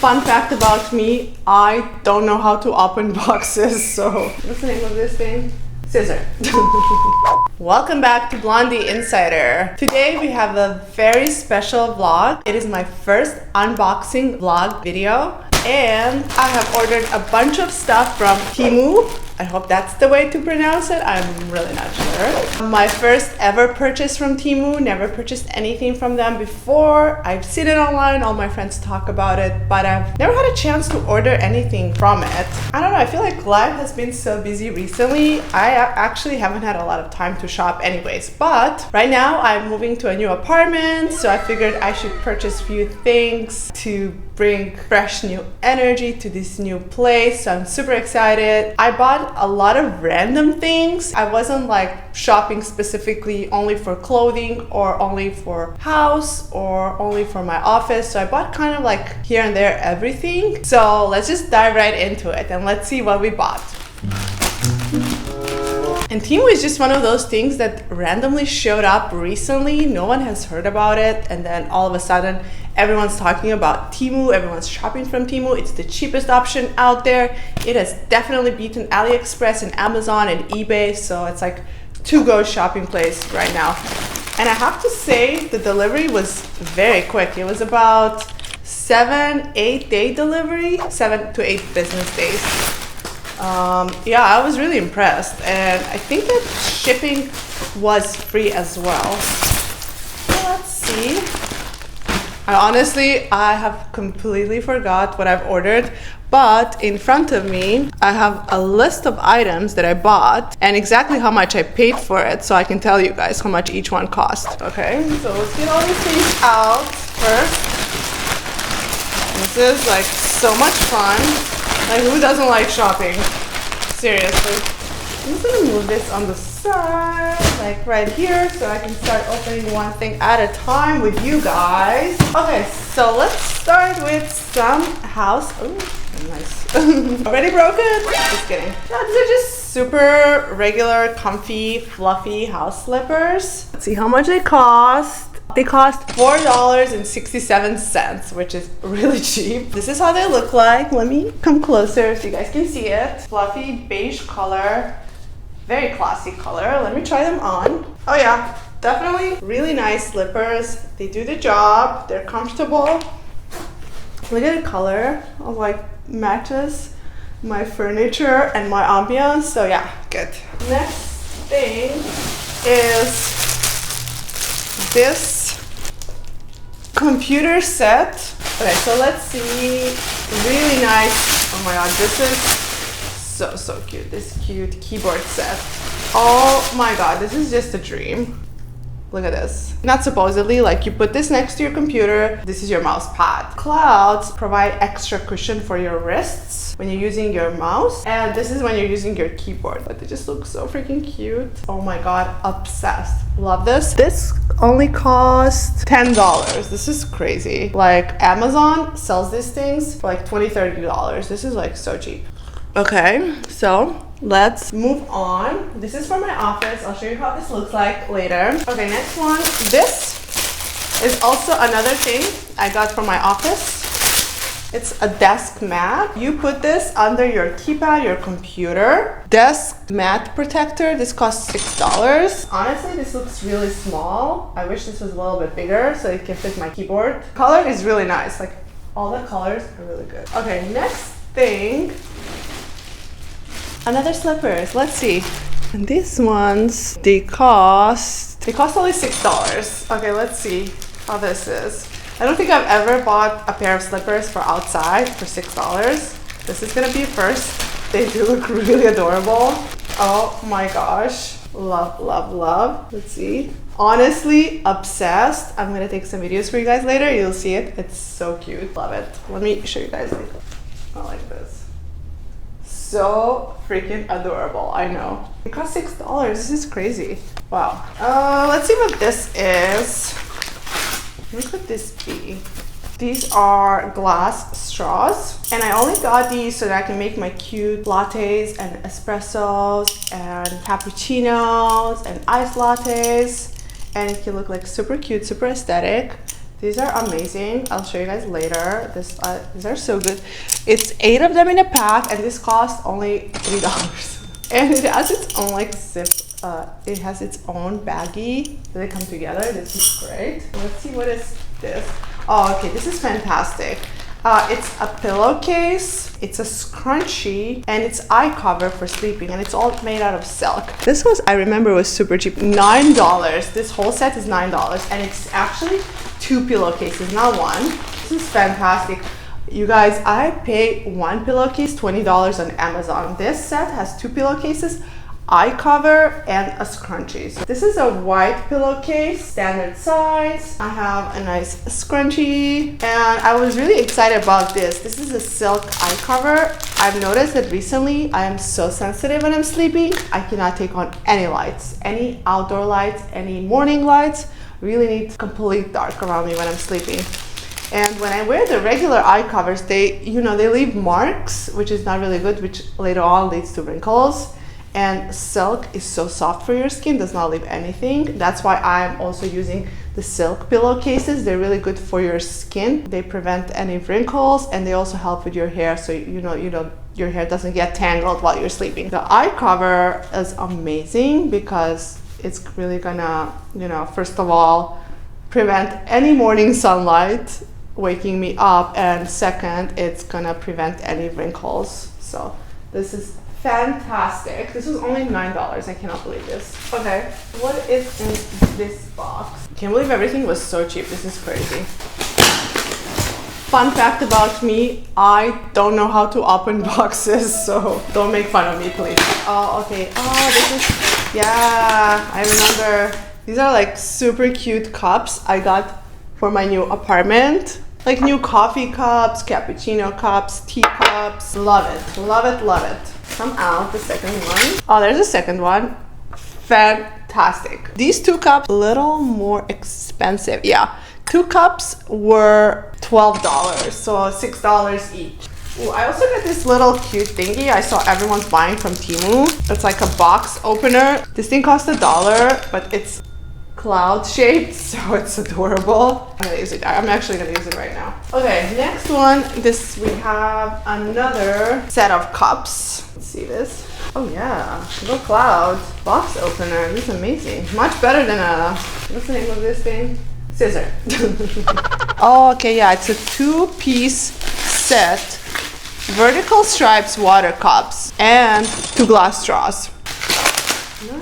Fun fact about me, I don't know how to open boxes, so what's the name of this thing? Scissor. Welcome back to Blondie Insider. Today we have a very special vlog. It is my first unboxing vlog video, and I have ordered a bunch of stuff from Temu. I hope that's the way to pronounce it. I'm really not sure. My first ever purchase from Temu. Never purchased anything from them before. I've seen it online. All my friends talk about it, but I've never had a chance to order anything from it. I don't know. I feel like life has been so busy recently. I actually haven't had a lot of time to shop anyways, but right now I'm moving to a new apartment, so I figured I should purchase a few things to bring fresh new energy to this new place. So I'm super excited. I bought a lot of random things. I wasn't like shopping specifically only for clothing or only for house or only for my office. So I bought kind of like here and there everything. So let's just dive right into it and let's see what we bought. And Temu is just one of those things that randomly showed up recently. No one has heard about it, and then all of a sudden everyone's talking about Temu, everyone's shopping from Temu. It's the cheapest option out there. It has definitely beaten AliExpress and Amazon and eBay, so it's like to-go shopping place right now. And I have to say the delivery was very quick. It was about 7-8 day delivery, 7 to 8 business days. Yeah, I was really impressed, and I think that shipping was free as well. So let's see. I have completely forgot what I've ordered, but in front of me I have a list of items that I bought and exactly how much I paid for it, so I can tell you guys how much each one cost. Okay, so let's get all these things out first. This is like so much fun. Like, who doesn't like shopping? Seriously. I'm just gonna move this on the side, like right here, so I can start opening one thing at a time with you guys. Okay, so let's start with some house. Oh, nice. Already broken? Just kidding. No, these are just super regular, comfy, fluffy house slippers. Let's see how much they cost. They cost $4.67, which is really cheap. This is how they look like. Let me come closer so you guys can see it. Fluffy beige color, very classy color. Let me try them on. Oh yeah, definitely really nice slippers. They do the job. They're comfortable. Look at the color. Oh, like matches my furniture and my ambiance. So yeah, good. Next thing is this computer set. Okay, so let's see. Really nice. Oh my god, this is so cute. This cute keyboard set. Oh my god, this is just a dream. Look at this. Not supposedly, like you put this next to your computer. This is your mouse pad. Clouds provide extra cushion for your wrists when you're using your mouse, and this is when you're using your keyboard. But they just look so freaking cute. Oh my god, obsessed. Love this. This only cost $10. This is crazy. Like, Amazon sells these things for like $20-$30. This is like so cheap. Okay, so let's move on. This is for my office. I'll show you how this looks like later. Okay, next one. This is also another thing I got from my office. It's a desk mat. You put this under your keypad, your computer. Desk mat protector. This costs $6. Honestly, this looks really small. I wish this was a little bit bigger so it can fit my keyboard. Color is really nice. Like, all the colors are really good. Okay, next thing. Another slippers. Let's see. And these ones, they cost only $6. Okay, let's see how this is. I don't think I've ever bought a pair of slippers for outside for $6. This is gonna be first. They do look really adorable. Oh my gosh. Love, love, love. Let's see. Honestly, obsessed. I'm gonna take some videos for you guys later. You'll see it. It's so cute. Love it. Let me show you guys. I like this. So freaking adorable. I know. It cost $6. This is crazy. Wow. Let's see what this is. What could this be? These are glass straws, and I only got these so that I can make my cute lattes and espressos and cappuccinos and iced lattes, and it can look like super cute, super aesthetic. These are amazing. I'll show you guys later. These are so good. It's 8 of them in a pack, and this costs only $3. And it has its own like zip. It has its own baggie. They come together. This is great. Let's see, what is this? Oh, okay. This is fantastic. It's a pillowcase, it's a scrunchie, and it's eye cover for sleeping, and it's all made out of silk. This was, I remember, was super cheap. $9. This whole set is $9, and it's actually 2 pillowcases, not one. This is fantastic. You guys, I pay 1 pillowcase $20 on Amazon. This set has 2 pillowcases, eye cover, and a scrunchie. So this is a white pillowcase, standard size. I have a nice scrunchie, and I was really excited about this. This is a silk eye cover. I've noticed that recently I am so sensitive when I'm sleeping. I cannot take on any lights, any outdoor lights, any morning lights. Really need complete dark around me when I'm sleeping. And when I wear the regular eye covers, they leave marks, which is not really good, which later on leads to wrinkles. And silk is so soft for your skin, does not leave anything. That's why I'm also using the silk pillowcases. They're really good for your skin. They prevent any wrinkles, and they also help with your hair, so your hair doesn't get tangled while you're sleeping. The eye cover is amazing because it's really gonna, first of all, prevent any morning sunlight waking me up, and second, it's gonna prevent any wrinkles. So this is fantastic. This was only $9. I cannot believe this. Okay, what is in this box? Can't believe everything was so cheap. This is crazy. Fun fact about me, I don't know how to open boxes, so don't make fun of me, please. Oh, okay. Oh, this is, yeah, I remember. These are like super cute cups I got for my new apartment. Like new coffee cups, cappuccino cups, tea cups. Love it, love it, love it. Come out the second one. Oh, there's a second one. Fantastic. These 2 cups, a little more expensive. Yeah, 2 cups were $12, so $6 each. Ooh, I also got this little cute thingy I saw everyone's buying from Temu. It's like a box opener. This thing cost $1, but it's cloud shaped, so it's adorable. I'm gonna use it. I'm actually gonna use it right now. Okay, next one. We have another set of cups. Let's see this. Oh yeah, little cloud box opener. This is amazing. Much better than what's the name of this thing? Scissor. Oh, okay, yeah, it's a 2-piece set. Vertical stripes water cups and 2 glass straws.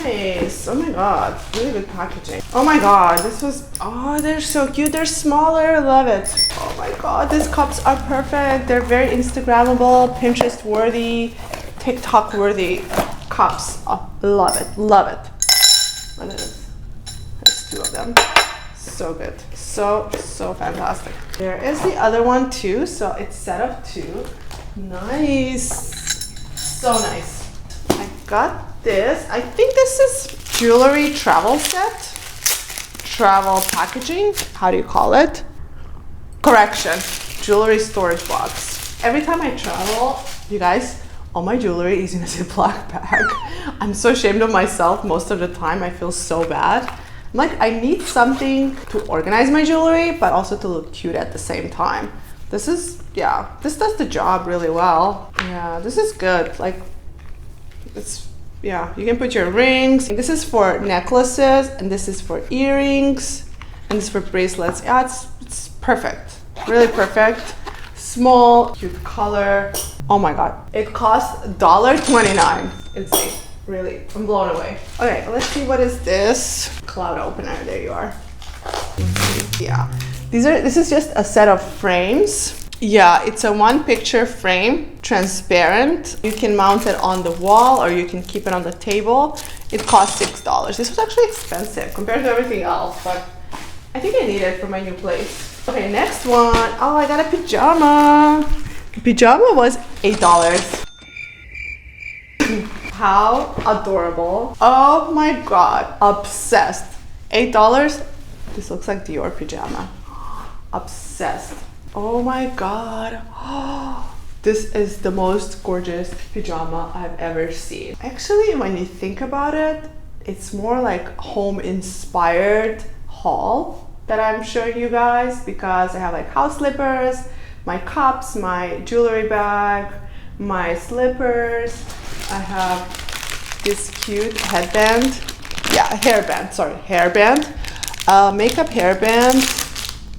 Nice. Oh my god, really good packaging. Oh my god, they're so cute. They're smaller. Love it. Oh my god, these cups are perfect. They're very Instagrammable, Pinterest worthy, TikTok worthy cups. Oh, love it, love it. Look at this. There's 2 of them. So good. So fantastic. There is the other one too, so it's set of 2. Nice. So nice. I got this. I think this is jewelry travel set. Travel packaging. How do you call it? Correction. Jewelry storage box. Every time I travel, you guys, all my jewelry is in a Ziploc bag. I'm so ashamed of myself most of the time. I feel so bad. I'm like, I need something to organize my jewelry, but also to look cute at the same time. This does the job really well. Yeah, this is good. Like, you can put your rings. This is for necklaces, and this is for earrings, and this is for bracelets. Yeah, it's perfect. Really perfect. Small, cute color. Oh my god. It costs $1.29. Insane. Really, I'm blown away. Okay, let's see, what is this? Cloud opener. There you are. Yeah. This is just a set of frames. Yeah, it's a 1-picture frame, transparent. You can mount it on the wall, or you can keep it on the table. It costs $6. This was actually expensive compared to everything else, but I think I need it for my new place. Okay, next one. Oh, I got a pajama. The pajama was $8. How adorable. Oh my god, obsessed. $8. This looks like Dior pajama. Obsessed. Oh my god. This is the most gorgeous pajama I've ever seen. Actually, when you think about it, it's more like home inspired haul. that I'm showing you guys, because I have like house slippers, my cups, my jewelry bag, my slippers. I have this cute headband. Yeah, hairband, sorry, hairband. Makeup hairband,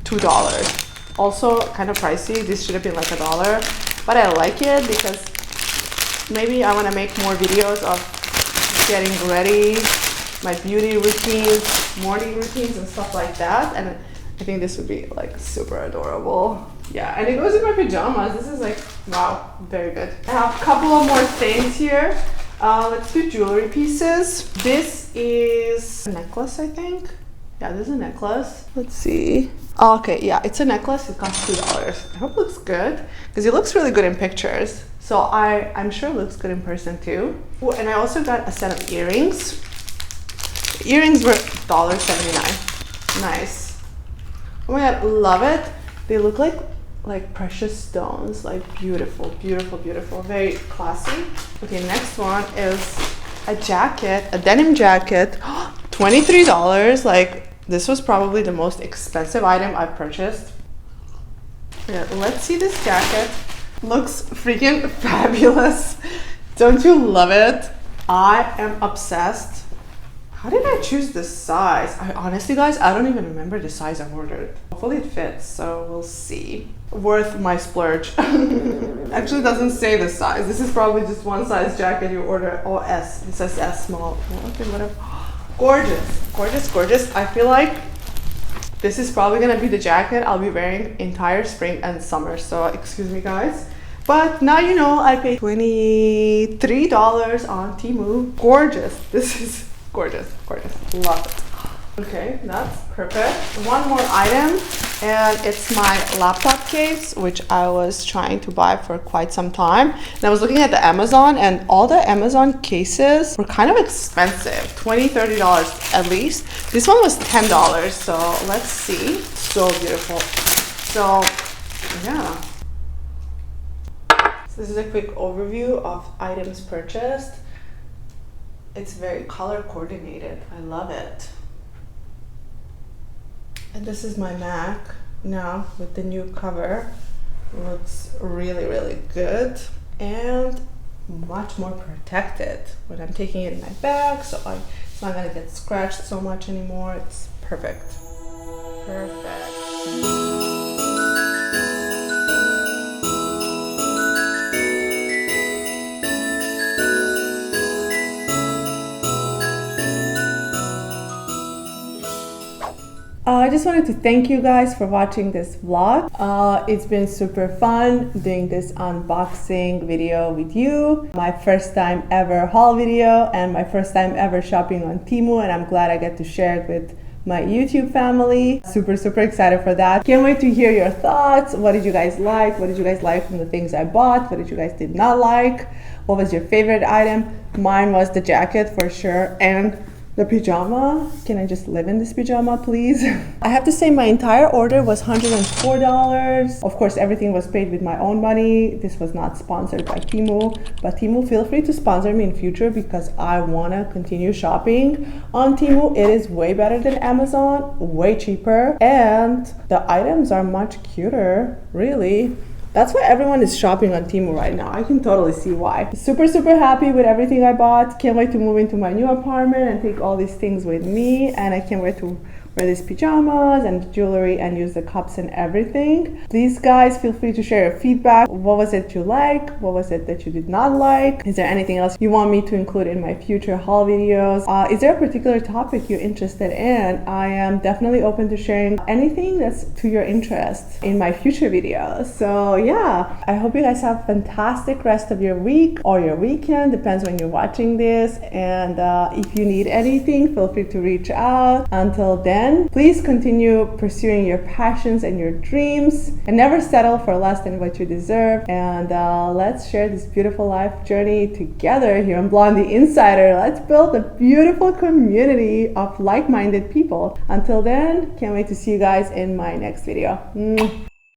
$2. Also kind of pricey. This should have been like $1, but I like it because maybe I want to make more videos of getting ready, my beauty routines, morning routines and stuff like that, and I think this would be like super adorable. Yeah, and it goes in my pajamas. This is like, wow, very good. I have a couple of more things here. Let's do jewelry pieces. This is a necklace, I think. Yeah, this is a necklace. Let's see. Oh, okay, yeah, it's a necklace. It costs $2. I hope it looks good because it looks really good in pictures. So I'm sure it looks good in person too. Ooh, and I also got a set of earrings. The earrings were $1.79. Nice. Oh my god, love it. They look like precious stones, like beautiful, beautiful, beautiful, very classy. Okay, next one is a jacket, a denim jacket, $23. Like, this was probably the most expensive item I purchased. Yeah, let's see this jacket. Looks freaking fabulous. Don't you love it? I am obsessed. How did I choose this size? Honestly, guys, I don't even remember the size I ordered. Hopefully it fits, so we'll see. Worth my splurge. Actually doesn't say the size. This is probably just one size jacket you order. Oh, S. It says S small. Okay, whatever. Gorgeous, gorgeous, gorgeous. I feel like this is probably gonna be the jacket I'll be wearing entire spring and summer. So excuse me, guys. But now you know I paid $23 on Temu. Gorgeous. This is gorgeous, gorgeous. Love it. Okay, that's perfect. One more item, and it's my laptop case, which I was trying to buy for quite some time. And I was looking at the Amazon, and all the Amazon cases were kind of expensive, $20, $30 at least. This one was $10, so let's see. So beautiful. So, yeah. So this is a quick overview of items purchased. It's very color coordinated. I love it. And this is my Mac now with the new cover. Looks really, really good and much more protected when I'm taking it in my bag, so it's not gonna get scratched so much anymore. It's perfect. Perfect. I just wanted to thank you guys for watching this vlog. It's been super fun doing this unboxing video with you. My first time ever haul video and my first time ever shopping on Temu, and I'm glad I get to share it with my YouTube family. Super, super excited for that. Can't wait to hear your thoughts. What did you guys like? What did you guys like from the things I bought? What did you guys did not like? What was your favorite item? Mine was the jacket for sure, and the pajama. Can I just live in this pajama, please? I have to say my entire order was $104. Of course, everything was paid with my own money. This was not sponsored by Temu, but Temu, feel free to sponsor me in future because I want to continue shopping on Temu. It is way better than Amazon, way cheaper, and the items are much cuter, really. That's why everyone is shopping on Temu right now. I can totally see why. Super, super happy with everything I bought. Can't wait to move into my new apartment and take all these things with me. And I can't wait to wear these pajamas and jewelry and use the cups and everything. Please, guys, feel free to share your feedback. What was it you like? What was it that you did not like? Is there anything else you want me to include in my future haul videos? Is there a particular topic you're interested in? I am definitely open to sharing anything that's to your interest in my future videos. So yeah, I hope you guys have a fantastic rest of your week or your weekend, depends when you're watching this. And if you need anything, feel free to reach out. Until then, please continue pursuing your passions and your dreams and never settle for less than what you deserve. And let's share this beautiful life journey together here on Blondie Insider. Let's build a beautiful community of like-minded people. Until then, can't wait to see you guys in my next video.